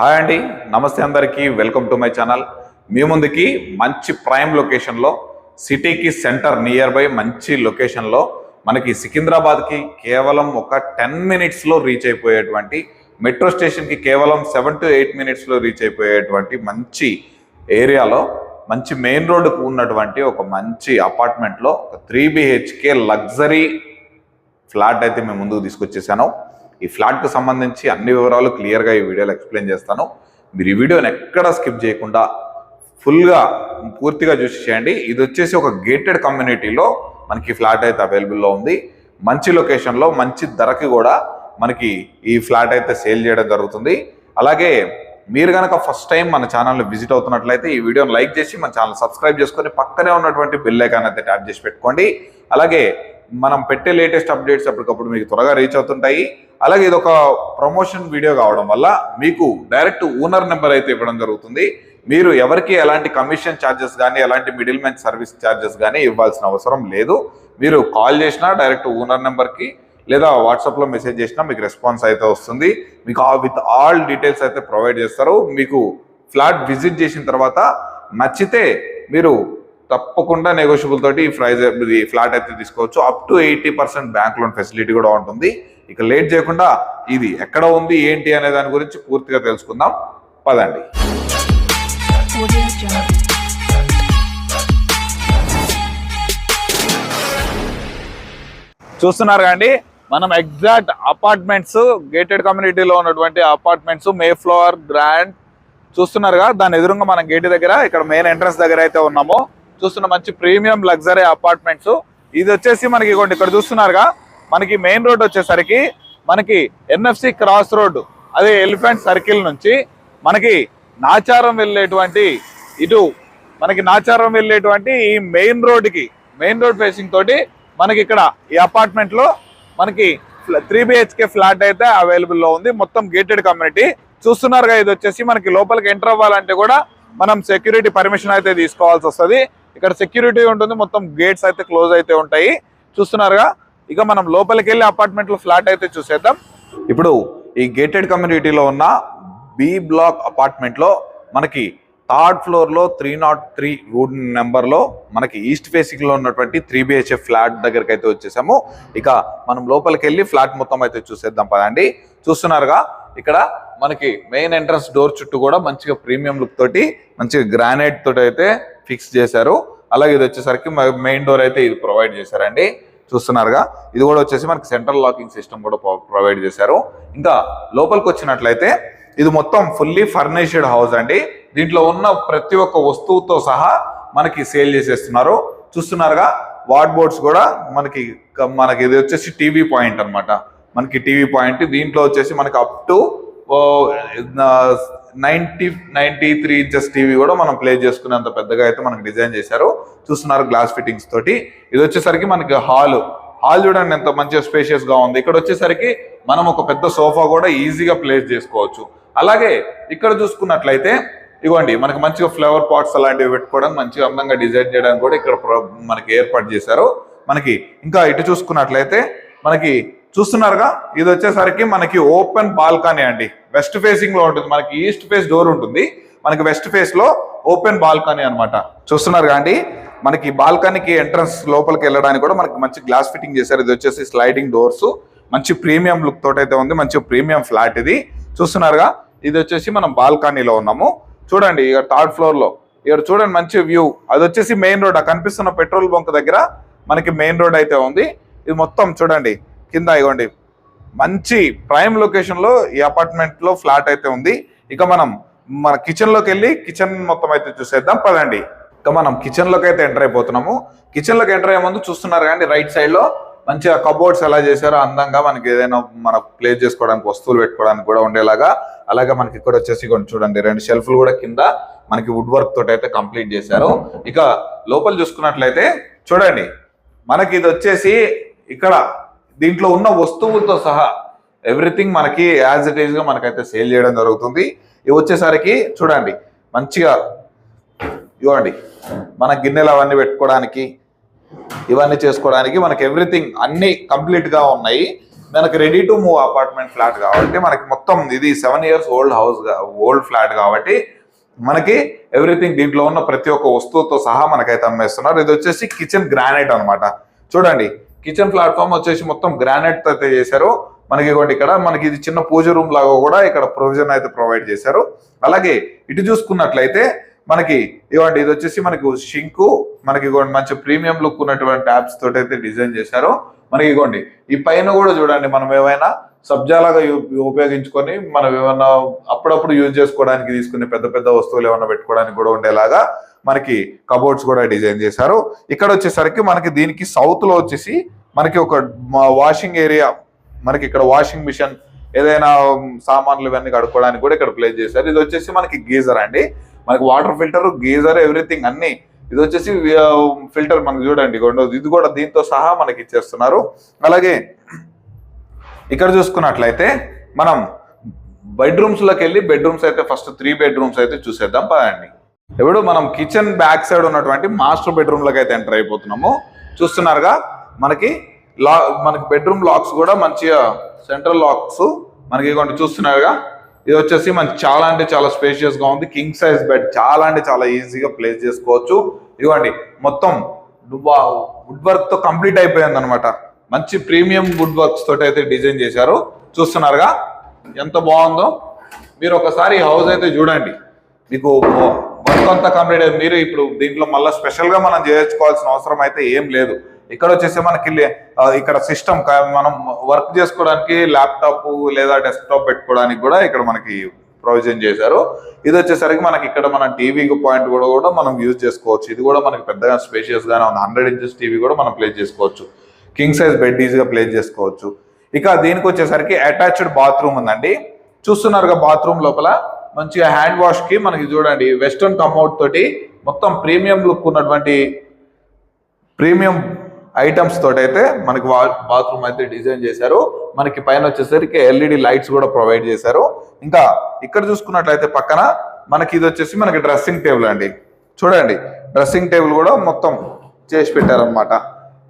Hi అండి, నమస్తే అందరికీ. Welcome to my channel. మీ ముందుకి మంచి ప్రైమ్ లొకేషన్లో, సిటీకి సెంటర్ నియర్ బై మంచి లొకేషన్లో, మనకి సికింద్రాబాద్కి కేవలం ఒక 10 మినిట్స్లో రీచ్ అయిపోయేటువంటి, మెట్రో స్టేషన్కి కేవలం 7 to 8 మినిట్స్లో రీచ్ అయిపోయేటువంటి మంచి ఏరియాలో, మంచి మెయిన్ రోడ్డుకు ఉన్నటువంటి ఒక మంచి అపార్ట్మెంట్లో ఒక 3 BHK లగ్జరీ ఫ్లాట్ అయితే మేము ముందుకు తీసుకొచ్చేసాను. ఈ ఫ్లాట్కు సంబంధించి అన్ని వివరాలు క్లియర్గా ఈ వీడియోలో ఎక్స్ప్లెయిన్ చేస్తాను. మీరు ఈ వీడియోని ఎక్కడ స్కిప్ చేయకుండా ఫుల్గా పూర్తిగా చూసి చేయండి. ఇది వచ్చేసి ఒక గేటెడ్ కమ్యూనిటీలో మనకి ఫ్లాట్ అయితే అవైలబుల్లో ఉంది. మంచి లొకేషన్లో, మంచి ధరకి కూడా మనకి ఈ ఫ్లాట్ అయితే సేల్ చేయడం జరుగుతుంది. అలాగే మీరు కనుక ఫస్ట్ టైం మన ఛానల్ని విజిట్ అవుతున్నట్లయితే ఈ వీడియోని లైక్ చేసి మన ఛానల్ సబ్స్క్రైబ్ చేసుకొని పక్కనే ఉన్నటువంటి బెల్ ఐకాన్ అయితే ట్యాప్ చేసి పెట్టుకోండి. అలాగే మనం పెట్టే లేటెస్ట్ అప్డేట్స్ అప్పటికప్పుడు మీకు త్వరగా రీచ్ అవుతుంటాయి. అలాగే ఇది ఒక ప్రమోషన్ వీడియో కావడం వల్ల మీకు డైరెక్ట్ ఓనర్ నెంబర్ అయితే ఇవ్వడం జరుగుతుంది. మీరు ఎవరికి ఎలాంటి కమిషన్ ఛార్జెస్ కానీ, ఎలాంటి మిడిల్ మ్యాన్ సర్వీస్ ఛార్జెస్ కానీ ఇవ్వాల్సిన అవసరం లేదు. మీరు కాల్ చేసినా డైరెక్ట్ ఓనర్ నెంబర్కి లేదా వాట్సాప్లో మెసేజ్ చేసినా మీకు రెస్పాన్స్ అయితే వస్తుంది. మీకు విత్ ఆల్ డీటెయిల్స్ అయితే ప్రొవైడ్ చేస్తారు. మీకు ఫ్లాట్ విజిట్ చేసిన తర్వాత నచ్చితే మీరు తప్పకుండా నెగోషియబుల్ తోటి ఈ ఫ్లాట్ అయితే తీసుకోవచ్చు. Up to 80% bank loan facility కూడా ఉంటుంది. ఇక లేట్ చేయకుండా ఇది ఎక్కడ ఉంది ఏంటి అనే దాని గురించి పూర్తిగా తెలుసుకుందాం. పదండి. చూస్తున్నారు కండి, మనం ఎగ్జాక్ట్ అపార్ట్మెంట్స్, గేటెడ్ కమ్యూనిటీలో ఉన్నటువంటి అపార్ట్మెంట్స్, మే ఫ్లవర్ గ్రాండ్ చూస్తున్నారుగా. దాని ఎదురుగా మనం గేట్ దగ్గర, ఇక్కడ మెయిన్ ఎంట్రన్స్ దగ్గర అయితే ఉన్నాము. చూస్తున్న మంచి ప్రీమియం లగ్జరీ అపార్ట్మెంట్స్. ఇది వచ్చేసి మనకి ఇక్కడ చూస్తున్నారుగా, మనకి మెయిన్ రోడ్ వచ్చేసరికి మనకి NFC క్రాస్ రోడ్, అదే ఎలిఫెంట్ సర్కిల్ నుంచి మనకి నాచారం వెళ్ళేటువంటి ఈ మెయిన్ రోడ్ ఫేసింగ్ తోటి మనకి ఇక్కడ ఈ అపార్ట్మెంట్ లో మనకి 3 BHK ఫ్లాట్ అయితే అవైలబుల్ లో ఉంది. మొత్తం గేటెడ్ కమ్యూనిటీ చూస్తున్నారుగా. ఇది వచ్చేసి మనకి లోపలికి ఎంటర్ అవ్వాలంటే కూడా మనం సెక్యూరిటీ పర్మిషన్ అయితే తీసుకోవాల్సి వస్తుంది. ఇక్కడ సెక్యూరిటీ ఉంటుంది, మొత్తం గేట్స్ అయితే క్లోజ్ అయితే ఉంటాయి. చూస్తున్నారుగా. ఇక మనం లోపలికి వెళ్ళి అపార్ట్మెంట్ లో ఫ్లాట్ అయితే చూసేద్దాం. ఇప్పుడు ఈ గేటెడ్ కమ్యూనిటీలో ఉన్న B బ్లాక్ అపార్ట్మెంట్ లో మనకి 3rd ఫ్లోర్ లో 303 రూమ్ నెంబర్ లో మనకి ఈస్ట్ ఫేసింగ్ లో ఉన్నటువంటి 3 BHK ఫ్లాట్ దగ్గరికి అయితే వచ్చేసాము. ఇక మనం లోపలికి వెళ్ళి ఫ్లాట్ మొత్తం అయితే చూసేద్దాం పదండి. చూస్తున్నారుగా, ఇక్కడ మనకి మెయిన్ ఎంట్రన్స్ డోర్ చుట్టూ కూడా మంచిగా ప్రీమియం లుక్ తోటి మంచిగా గ్రానైట్ తోటి అయితే ఫిక్స్ చేశారు. అలాగే ఇది వచ్చేసరికి మెయిన్ డోర్ అయితే ఇది ప్రొవైడ్ చేశారండి. చూస్తున్నారుగా, ఇది కూడా వచ్చేసి మనకి సెంట్రల్ లాకింగ్ సిస్టమ్ కూడా ప్రొవైడ్ చేశారు. ఇంకా లోపలికి వచ్చినట్లయితే ఇది మొత్తం ఫుల్లీ ఫర్నిష్డ్ హౌస్ అండి. దీంట్లో ఉన్న ప్రతి ఒక్క వస్తువుతో సహా మనకి సేల్ చేసేస్తున్నారు. చూస్తున్నారుగా, వార్డ్ బోర్డ్స్ కూడా మనకి ఇది వచ్చేసి టీవీ పాయింట్ అనమాట. మనకి టీవీ పాయింట్ దీంట్లో వచ్చేసి మనకి అప్ టు 93 ఇంచెస్ టీవీ కూడా మనం ప్లే చేసుకునేంత పెద్దగా అయితే మనకి డిజైన్ చేశారు. చూస్తున్నారు గ్లాస్ ఫిట్టింగ్స్ తోటి. ఇది వచ్చేసరికి మనకి హాల్ చూడండి ఎంత మంచిగా స్పేషియస్ గా ఉంది. ఇక్కడ వచ్చేసరికి మనం ఒక పెద్ద సోఫా కూడా ఈజీగా ప్లేస్ చేసుకోవచ్చు. అలాగే ఇక్కడ చూసుకున్నట్లయితే ఇవ్వండి, మనకి మంచిగా ఫ్లవర్ పాట్స్ అలాంటివి పెట్టుకోవడానికి మంచిగా అందంగా డిజైన్ చేయడానికి కూడా ఇక్కడ మనకి ఏర్పాటు చేశారు. మనకి ఇంకా ఇటు చూసుకున్నట్లయితే మనకి చూస్తున్నారుగా, ఇది వచ్చేసరికి మనకి ఓపెన్ బాల్కనీ అండి. వెస్ట్ ఫేసింగ్ లో ఉంటుంది. మనకి ఈస్ట్ ఫేస్ డోర్ ఉంటుంది, మనకి వెస్ట్ ఫేస్ లో ఓపెన్ బాల్కనీ అనమాట. చూస్తున్నారుగా అండి, మనకి బాల్కనీకి ఎంట్రన్స్ లోపలికి వెళ్ళడానికి కూడా మనకి మంచి గ్లాస్ ఫిట్టింగ్ చేశారు. ఇది వచ్చేసి స్లైడింగ్ డోర్స్, మంచి ప్రీమియం లుక్ తోటి అయితే ఉంది. మంచి ప్రీమియం ఫ్లాట్ ఇది. చూస్తున్నారుగా, ఇది వచ్చేసి మనం బాల్కనీలో ఉన్నాము. చూడండి, ఇక 3rd ఫ్లోర్ లో ఇక్కడ చూడండి మంచి వ్యూ. అది వచ్చేసి మెయిన్ రోడ్, కనిపిస్తున్న పెట్రోల్ బంక్ దగ్గర మనకి మెయిన్ రోడ్ అయితే ఉంది. ఇది మొత్తం చూడండి కింద ఇవ్వండి, మంచి ప్రైమ్ లొకేషన్ లో ఈ అపార్ట్మెంట్ లో ఫ్లాట్ అయితే ఉంది. ఇక మనం మన కిచెన్ లోకి వెళ్ళి కిచెన్ మొత్తం అయితే చూసేద్దాం పదండి. ఇక మనం కిచెన్ లోకి అయితే ఎంటర్ అయిపోతున్నాము. కిచెన్ లోకి ఎంటర్ అయ్యే ముందు చూస్తున్నారు కానీ రైట్ సైడ్ లో మంచిగా కబోర్డ్స్ ఎలా చేశారో అందంగా, మనకి ఏదైనా మనం ప్లేస్ చేసుకోవడానికి వస్తువులు పెట్టుకోవడానికి కూడా ఉండేలాగా. అలాగే మనకి ఇక్కడ వచ్చేసి చూడండి 2 షెల్ఫ్లు కూడా కింద మనకి వుడ్ వర్క్ తోటి అయితే కంప్లీట్ చేశారు. ఇక లోపల చూసుకున్నట్లయితే చూడండి, మనకి ఇది వచ్చేసి ఇక్కడ దీంట్లో ఉన్న వస్తువులతో సహా ఎవ్రీథింగ్ మనకి యాజ్ ఇట్ ఈజ్ గా మనకైతే సేల్ చేయడం జరుగుతుంది. ఇవి వచ్చేసరికి చూడండి మంచిగా ఇవ్వండి, మన గిన్నెలు అవన్నీ పెట్టుకోవడానికి, ఇవన్నీ చేసుకోవడానికి మనకి ఎవ్రీథింగ్ అన్ని కంప్లీట్ గా ఉన్నాయి. మనకి ready to move apartment flat కాబట్టి మనకి మొత్తం ఇది 7 years ఓల్డ్ ఫ్లాట్ కాబట్టి మనకి ఎవ్రీథింగ్ దీంట్లో ఉన్న ప్రతి ఒక్క వస్తువుతో సహా మనకైతే అమ్మేస్తున్నారు. ఇది వచ్చేసి కిచెన్ గ్రానైట్ అనమాట. చూడండి కిచెన్ ప్లాట్ఫామ్ వచ్చేసి మొత్తం గ్రానైట్ అయితే చేశారు. మనకి ఇక్కడ మనకి ఇది చిన్న పూజ రూమ్ లాగా కూడా ఇక్కడ ప్రొవిజన్ అయితే ప్రొవైడ్ చేశారు. అలాగే ఇటు చూసుకున్నట్లయితే మనకి ఇవ్వండి ఇది వచ్చేసి మనకి షింకు మనకి మంచి ప్రీమియం లుక్ ఉన్నటువంటి ట్యాబ్స్ తోటి అయితే డిజైన్ చేశారు. మనకి ఇవ్వండి ఈ పైన కూడా చూడండి మనం ఏమైనా సబ్జాలాగా ఉపయోగించుకొని మనం ఏమన్నా అప్పుడప్పుడు యూజ్ చేసుకోవడానికి తీసుకునే పెద్ద పెద్ద వస్తువులు ఏమన్నా పెట్టుకోవడానికి కూడా ఉండేలాగా మనకి కబోర్డ్స్ కూడా డిజైన్ చేశారు. ఇక్కడ వచ్చేసరికి మనకి దీనికి సౌత్ లో వచ్చేసి మనకి ఒక వాషింగ్ ఏరియా, మనకి ఇక్కడ వాషింగ్ మిషన్ ఏదైనా సామాన్లు ఇవన్నీ కడుక్కోవడానికి కూడా ఇక్కడ ప్లేస్ చేశారు. ఇది వచ్చేసి మనకి గీజర్ అండి, మనకి వాటర్ ఫిల్టర్ గీజర్ ఎవ్రీథింగ్ అన్ని. ఇది వచ్చేసి ఫిల్టర్ మనకి చూడండి ఇది కూడా దీంతో సహా మనకి ఇచ్చేస్తున్నారు. అలాగే ఇక్కడ చూసుకున్నట్లయితే మనం బెడ్రూమ్స్ లోకి వెళ్ళి బెడ్రూమ్స్ అయితే ఫస్ట్ 3 bedrooms అయితే చూసేద్దాం పదండి. ఇప్పుడు మనం కిచెన్ బ్యాక్ సైడ్ ఉన్నటువంటి మాస్టర్ బెడ్రూమ్ లోకి అయితే ఎంటర్ అయిపోతున్నాము. చూస్తున్నారుగా మనకి బెడ్రూమ్ లాక్స్ కూడా మంచిగా సెంట్రల్ లాక్స్ మనకి చూస్తున్నారుగా. ఇది వచ్చేసి మనకి చాలా అంటే చాలా స్పేషియస్ గా ఉంది. కింగ్ సైజ్ బెడ్ చాలా అంటే చాలా ఈజీగా ప్లేస్ చేసుకోవచ్చు. ఇదిగోండి మొత్తం వుడ్ వర్క్ తో కంప్లీట్ అయిపోయింది అనమాట. మంచి ప్రీమియం వుడ్ వర్క్స్ తోటి అయితే డిజైన్ చేశారు. చూస్తున్నారుగా ఎంత బాగుందో. మీరు ఒకసారి ఈ హౌస్ అయితే చూడండి, మీకు వర్క్ అంతా కంప్లీట్ అయింది. మీరు ఇప్పుడు దీంట్లో మళ్ళీ స్పెషల్ గా మనం చేసుకోవాల్సిన అవసరం అయితే ఏం లేదు. ఇక్కడ వచ్చేసి మనకి ఇక్కడ సిస్టమ్ మనం వర్క్ చేసుకోవడానికి ల్యాప్టాప్ లేదా డెస్క్టాప్ పెట్టుకోవడానికి కూడా ఇక్కడ మనకి ప్రొవిజన్ చేశారు. ఇది వచ్చేసరికి మనకి ఇక్కడ మన టీవీ పాయింట్ కూడా మనం యూజ్ చేసుకోవచ్చు. ఇది కూడా మనకి పెద్దగా స్పేషియస్ గానే ఉంది. 100 inches టీవీ కూడా మనం ప్లేస్ చేసుకోవచ్చు. కింగ్ సైజ్ బెడ్ ఈజీగా ప్లేస్ చేసుకోవచ్చు. ఇక దీనికి వచ్చేసరికి అటాచ్డ్ బాత్రూమ్ ఉందండి. చూస్తున్నారుగా బాత్రూమ్ లోపల మంచిగా హ్యాండ్ వాష్ కి మనకి చూడండి వెస్టర్న్ కమౌట్ తోటి మొత్తం ప్రీమియం లుక్ ఉన్నటువంటి ప్రీమియం ఐటమ్స్ తోటి అయితే మనకి బాత్రూమ్ అయితే డిజైన్ చేశారు. మనకి పైన వచ్చేసరికి LED లైట్స్ కూడా ప్రొవైడ్ చేశారు. ఇంకా ఇక్కడ చూసుకున్నట్లయితే పక్కన మనకి ఇది వచ్చేసి మనకి డ్రెస్సింగ్ టేబుల్ అండి. చూడండి డ్రెస్సింగ్ టేబుల్ కూడా మొత్తం చేసి పెట్టారనమాట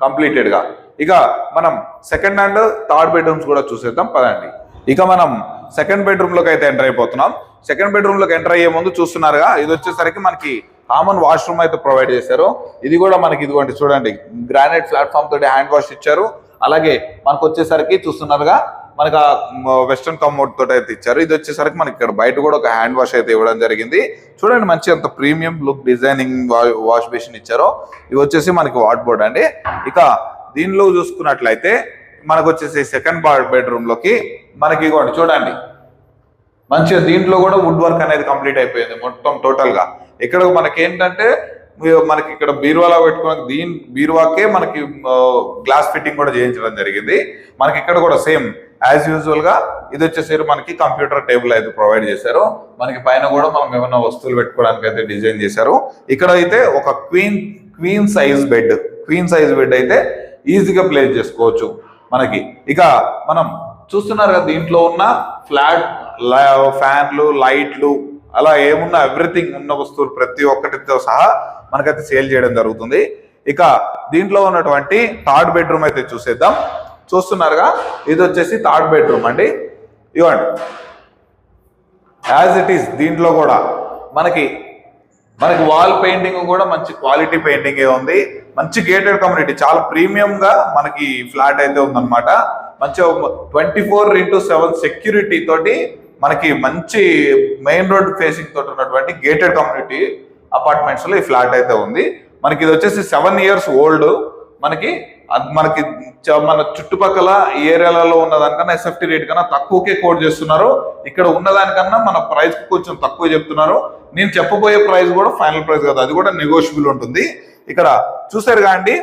కంప్లీటెడ్ గా. ఇక మనం సెకండ్ అండ్ థర్డ్ బెడ్రూమ్స్ కూడా చూసేద్దాం పదండి. ఇక మనం సెకండ్ బెడ్రూమ్ లోకి అయితే ఎంటర్ అయిపోతున్నాం. సెకండ్ బెడ్రూమ్ లోకి ఎంటర్ అయ్యే ముందు చూస్తున్నారుగా ఇది వచ్చేసరికి మనకి కామన్ వాష్రూమ్ అయితే ప్రొవైడ్ చేశారు. ఇది కూడా మనకి ఇదిగోండి చూడండి గ్రానైట్ ప్లాట్ఫామ్ తోటి హ్యాండ్ వాష్ ఇచ్చారు. అలాగే మనకు వచ్చేసరికి చూస్తున్నారుగా మనకి వెస్టర్న్ కమోడ్ తోటి అయితే ఇచ్చారు. ఇది వచ్చేసరికి మనకి ఇక్కడ బయట కూడా ఒక హ్యాండ్ వాష్ అయితే ఇవ్వడం జరిగింది. చూడండి మంచి అంత premium look designing wash basin ఇచ్చారు. ఇవి వచ్చేసి మనకి వాట్ బోర్డ్ అండి. ఇక దీనిలో చూసుకున్నట్లయితే మనకు వచ్చేసి సెకండ్ బెడ్రూమ్ లోకి మనకి ఇవ్వండి చూడండి మంచిగా దీంట్లో కూడా వుడ్ వర్క్ అనేది కంప్లీట్ అయిపోయింది మొత్తం టోటల్ గా. ఇక్కడ మనకి ఏంటంటే మనకి ఇక్కడ బీరువాలా పెట్టుకోవడానికి దీని బీరువాకే మనకి గ్లాస్ ఫిట్టింగ్ కూడా చేయించడం జరిగింది. మనకి ఇక్కడ కూడా సేమ్ యాజ్ యూజువల్ గా ఇది వచ్చేసరికి మనకి కంప్యూటర్ టేబుల్ అయితే ప్రొవైడ్ చేశారు. మనకి పైన కూడా మనం ఏమైనా వస్తువులు పెట్టుకోవడానికి అయితే డిజైన్ చేశారు. ఇక్కడ అయితే ఒక క్వీన్ సైజ్ బెడ్ అయితే ఈజీగా ప్లేస్ చేసుకోవచ్చు మనకి. ఇక మనం చూస్తున్నారు కదా దీంట్లో ఉన్న ఫ్లాట్ ఫ్యాన్లు లైట్లు అలా ఏమున్నా ఎవ్రీథింగ్ ఉన్న వస్తువులు ప్రతి ఒక్కటితో సహా మనకైతే సేల్ చేయడం జరుగుతుంది. ఇక దీంట్లో ఉన్నటువంటి థర్డ్ బెడ్రూమ్ అయితే చూసేద్దాం. చూస్తున్నారుగా ఇది వచ్చేసి థర్డ్ బెడ్రూమ్ అండి. ఇవ్వండి యాజ్ ఇట్ ఈస్ దీంట్లో కూడా మనకి వాల్ పెయింటింగ్ కూడా మంచి క్వాలిటీ పెయింటింగ్ ఉంది. మంచి గేటెడ్ కమ్యూనిటీ చాలా ప్రీమియం గా మనకి ఫ్లాట్ అయితే ఉందన్నమాట. మంచిగా 24/7 సెక్యూరిటీ తోటి మనకి మంచి మెయిన్ రోడ్ ఫేసింగ్ తోటి ఉన్నటువంటి గేటెడ్ కమ్యూనిటీ అపార్ట్మెంట్స్ లో ఈ ఫ్లాట్ అయితే ఉంది. మనకి ఇది వచ్చేసి 7 years ఓల్డ్. మనకి మన చుట్టుపక్కల ఏరియాలలో ఉన్నదానికన్నా SFT రేట్ కన్నా తక్కువకే కోట్ చేస్తున్నారు. ఇక్కడ ఉన్నదానికన్నా మన ప్రైస్ కొంచెం తక్కువ చెప్తున్నారు. నేను చెప్పబోయే ప్రైస్ కూడా ఫైనల్ ప్రైస్ కాదు, అది కూడా నెగోషియబుల్ ఉంటుంది. ఇక్కడ చూసారుగా అండి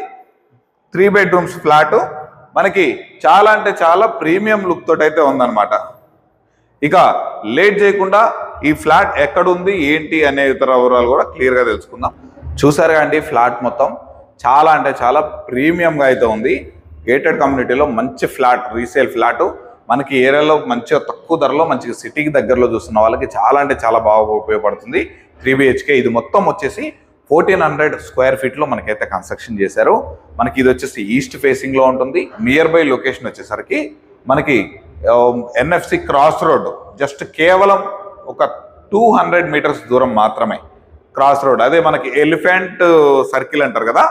3 bedrooms ఫ్లాట్ మనకి చాలా అంటే చాలా ప్రీమియం లుక్ తోటి అయితే ఉందన్నమాట. ఇక లేట్ చేయకుండా ఈ ఫ్లాట్ ఎక్కడుంది ఏంటి అనే ఇతర వివరాలు కూడా క్లియర్ గా తెలుసుకుందాం. చూసారుగా అండి ఫ్లాట్ మొత్తం చాలా అంటే చాలా ప్రీమియంగా అయితే ఉంది. గేటెడ్ కమ్యూనిటీలో మంచి ఫ్లాట్, రీసేల్ ఫ్లాట్ మనకి ఏరియాలో మంచిగా తక్కువ ధరలో మంచిగా సిటీకి దగ్గరలో చూస్తున్న వాళ్ళకి చాలా అంటే చాలా బాగా ఉపయోగపడుతుంది. 3 BHK ఇది మొత్తం వచ్చేసి 1400 square feet లో మనకైతే కన్స్ట్రక్షన్ చేశారు. మనకి ఇది వచ్చేసి ఈస్ట్ ఫేసింగ్ లో ఉంటుంది. నియర్ బై లొకేషన్ వచ్చేసరికి మనకి ఎన్ఎఫ్సి క్రాస్ రోడ్ జస్ట్ కేవలం ఒక 200 మీటర్స్ దూరం మాత్రమే క్రాస్ రోడ్. అదే మనకి ఎలిఫెంట్ సర్కిల్ అంటారు కదా,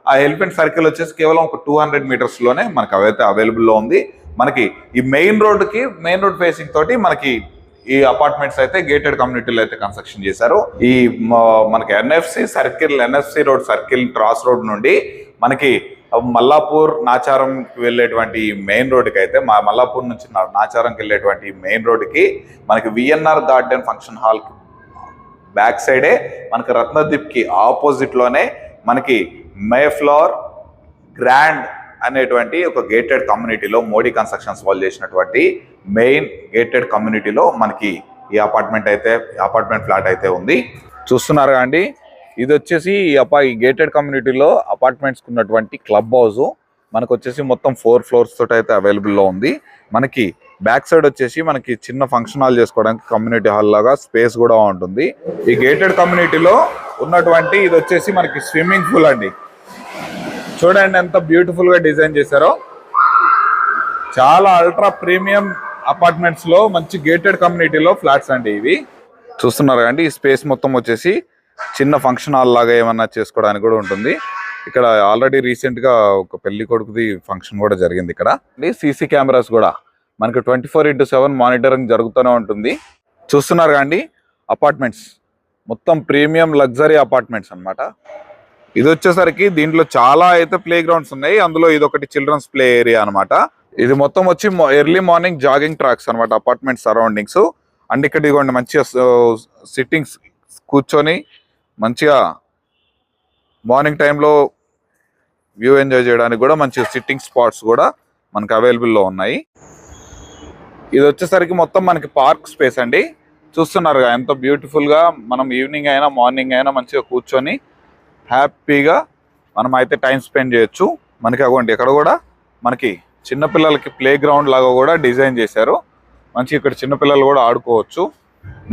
ఆ ఎలిఫెంట్ సర్కిల్ వచ్చేసి కేవలం ఒక 200 మీటర్స్లోనే మనకి అవైతే అవైలబుల్లో ఉంది. మనకి ఈ మెయిన్ రోడ్ ఫేసింగ్ తోటి మనకి ఈ అపార్ట్మెంట్స్ అయితే గేటెడ్ కమ్యూనిటీలో అయితే కన్స్ట్రక్షన్ చేశారు. ఈ మనకి NFC road circle cross road నుండి మనకి మల్లాపూర్ నాచారంకి వెళ్ళేటువంటి మెయిన్ రోడ్డుకి అయితే మల్లాపూర్ నుంచి నాచారంకి వెళ్ళేటువంటి మెయిన్ రోడ్డుకి మనకి VNR garden function hall back సైడే మనకి రత్నదీప్కి ఆపోజిట్లోనే మనకి మేఫ్లవర్ గ్రాండ్ అనేటువంటి ఒక గేటెడ్ కమ్యూనిటీలో మోడీ కన్స్ట్రక్షన్స్ వాళ్ళు చేసినటువంటి మెయిన్ గేటెడ్ కమ్యూనిటీలో మనకి ఈ అపార్ట్మెంట్ ఫ్లాట్ అయితే ఉంది. చూస్తున్నారు అండి, ఇది వచ్చేసి ఈ గేటెడ్ కమ్యూనిటీలో అపార్ట్మెంట్స్కి ఉన్నటువంటి క్లబ్ హౌస్. మనకు వచ్చేసి మొత్తం 4 ఫ్లోర్స్ తోటి అయితే అవైలబుల్లో ఉంది. మనకి బ్యాక్ సైడ్ వచ్చేసి మనకి చిన్న ఫంక్షన్ హాల్ చేసుకోవడానికి కమ్యూనిటీ హాల్ లాగా స్పేస్ కూడా ఉంటుంది. ఈ గేటెడ్ కమ్యూనిటీలో ఉన్నటువంటి ఇది వచ్చేసి మనకి స్విమ్మింగ్ పూల్ అండి. చూడండి ఎంత బ్యూటిఫుల్ గా డిజైన్ చేశారో. చాలా అల్ట్రా ప్రీమియం అపార్ట్మెంట్స్ లో మంచి గేటెడ్ కమ్యూనిటీలో ఫ్లాట్స్ అండి ఇవి. చూస్తున్నారు అండి, ఈ స్పేస్ మొత్తం వచ్చేసి చిన్న ఫంక్షన్ హాల్ లాగా ఏమన్నా చేసుకోవడానికి కూడా ఉంటుంది. ఇక్కడ ఆల్రెడీ రీసెంట్ గా ఒక పెళ్లి కొడుకుది ఫంక్షన్ కూడా జరిగింది. ఇక్కడ సీసీ కెమెరాస్ కూడా మనకి 24/7 మానిటరింగ్ జరుగుతూనే ఉంటుంది. చూస్తున్నారు అండి, అపార్ట్మెంట్స్ మొత్తం ప్రీమియం లగ్జరీ అపార్ట్మెంట్స్ అన్నమాట. ఇది వచ్చేసరికి దీంట్లో చాలా అయితే ప్లే గ్రౌండ్స్ ఉన్నాయి. అందులో ఇది ఒకటి చిల్డ్రన్స్ ప్లే ఏరియా అనమాట. ఇది మొత్తం వచ్చి ఎర్లీ మార్నింగ్ జాగింగ్ ట్రాక్స్ అనమాట అపార్ట్మెంట్ సరౌండింగ్స్. అండ్ ఇక్కడ ఇదిగోండి మంచిగా సిట్టింగ్స్ కూర్చొని మంచిగా మార్నింగ్ టైంలో వ్యూ ఎంజాయ్ చేయడానికి కూడా మంచి సిట్టింగ్ స్పాట్స్ కూడా మనకు అవైలబుల్లో ఉన్నాయి. ఇది వచ్చేసరికి మొత్తం మనకి పార్క్ స్పేస్ అండి. చూస్తున్నారుగా ఎంత బ్యూటిఫుల్గా మనం ఈవినింగ్ అయినా మార్నింగ్ అయినా మంచిగా కూర్చొని హ్యాపీగా మనం అయితే టైం స్పెండ్ చేయొచ్చు. మనకి అగోండి ఇక్కడ కూడా మనకి చిన్నపిల్లలకి ప్లే గ్రౌండ్ లాగా కూడా డిజైన్ చేశారు. మంచి ఇక్కడ చిన్నపిల్లలు కూడా ఆడుకోవచ్చు.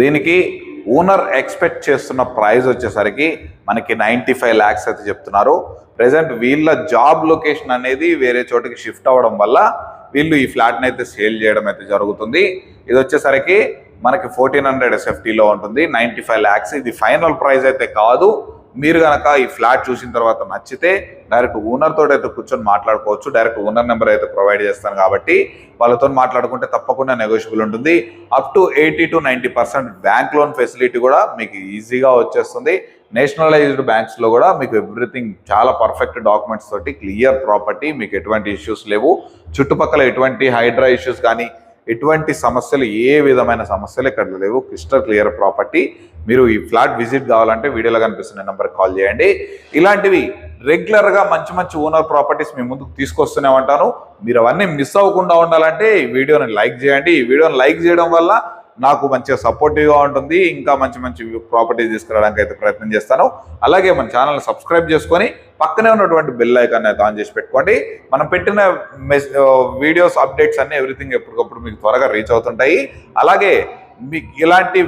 దీనికి ఓనర్ ఎక్స్పెక్ట్ చేస్తున్న ప్రైస్ వచ్చేసరికి మనకి 95 lakhs అయితే చెప్తున్నారు. ప్రెసెంట్ వీళ్ళ జాబ్ లొకేషన్ అనేది వేరే చోటికి షిఫ్ట్ అవ్వడం వల్ల వీళ్ళు ఈ ఫ్లాట్ని అయితే సేల్ చేయడం అయితే జరుగుతుంది. ఇది వచ్చేసరికి మనకి 1400 SFTలో ఉంటుంది. 95 lakhs ఇది ఫైనల్ ప్రైస్ అయితే కాదు. మీరు కనుక ఈ ఫ్లాట్ చూసిన తర్వాత నచ్చితే డైరెక్ట్ ఓనర్ తోటి అయితే కూర్చొని మాట్లాడుకోవచ్చు. డైరెక్ట్ ఓనర్ నెంబర్ అయితే ప్రొవైడ్ చేస్తాను కాబట్టి వాళ్ళతో మాట్లాడుకుంటే తప్పకుండా నెగోషియబుల్ ఉంటుంది. Up to 80 to 90% bank loan facility కూడా మీకు ఈజీగా వచ్చేస్తుంది. నేషనలైజ్డ్ బ్యాంక్స్ లో కూడా మీకు ఎవ్రీథింగ్ చాలా పర్ఫెక్ట్ డాక్యుమెంట్స్ తోటి క్లియర్ ప్రాపర్టీ, మీకు ఎటువంటి ఇష్యూస్ లేవు. చుట్టుపక్కల ఎటువంటి హైడ్రా ఇష్యూస్ కానీ ఎటువంటి సమస్యలు, ఏ విధమైన సమస్యలు ఇక్కడ లేవు. Crystal clear property. మీరు ఈ ఫ్లాట్ విజిట్ కావాలంటే వీడియోలో కనిపిస్తున్న నెంబర్కి కాల్ చేయండి. ఇలాంటివి రెగ్యులర్గా మంచి మంచి ఓనర్ ప్రాపర్టీస్ మీ ముందుకు తీసుకొస్తూనే ఉంటాను. మీరు అవన్నీ మిస్ అవ్వకుండా ఉండాలంటే ఈ వీడియోని లైక్ చేయండి. ఈ వీడియోని లైక్ చేయడం వల్ల నాకు మంచిగా సపోర్టివ్గా ఉంటుంది. ఇంకా మంచి మంచి ప్రాపర్టీస్ తీసుకురావడానికి అయితే ప్రయత్నం చేస్తాను. అలాగే మన ఛానల్ని సబ్స్క్రైబ్ చేసుకొని పక్కనే ఉన్నటువంటి బెల్ ఐకాన్ అయితే ఆన్ చేసి పెట్టుకోండి. మనం పెట్టిన వీడియోస్ అప్డేట్స్ అన్ని ఎవ్రీథింగ్ ఎప్పటికప్పుడు మీకు త్వరగా రీచ్ అవుతుంటాయి. అలాగే మీకు ఇలాంటి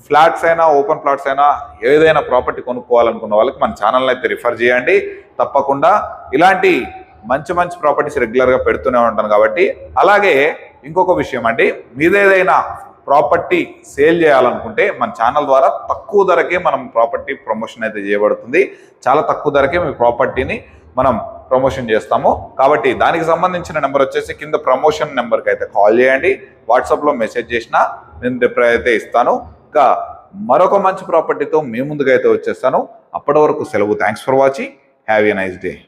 ఫ్లాట్స్ అయినా ఓపెన్ ప్లాట్స్ అయినా ఏదైనా ప్రాపర్టీ కొనుక్కోవాలనుకున్న వాళ్ళకి మన ఛానల్ని అయితే రిఫర్ చేయండి. తప్పకుండా ఇలాంటి మంచి మంచి ప్రాపర్టీస్ రెగ్యులర్గా పెడుతూనే ఉంటాను కాబట్టి. అలాగే ఇంకొక విషయం అండి, మీదేదైనా ప్రాపర్టీ సేల్ చేయాలనుకుంటే మన ఛానల్ ద్వారా తక్కువ ధరకే మనం ప్రాపర్టీ ప్రమోషన్ అయితే చేయబడుతుంది. చాలా తక్కువ ధరకే మీ ప్రాపర్టీని మనం ప్రమోషన్ చేస్తాము. కాబట్టి దానికి సంబంధించిన నెంబర్ వచ్చేసి కింద ప్రమోషన్ నెంబర్కి అయితే కాల్ చేయండి. వాట్సాప్లో మెసేజ్ చేసినా నేను రిప్లై అయితే ఇస్తాను. ఇంకా మరొక మంచి ప్రాపర్టీతో మీ ముందుకు అయితే వచ్చేస్తాను. అప్పటి వరకు సెలవు. Thanks for watching. Have a nice day.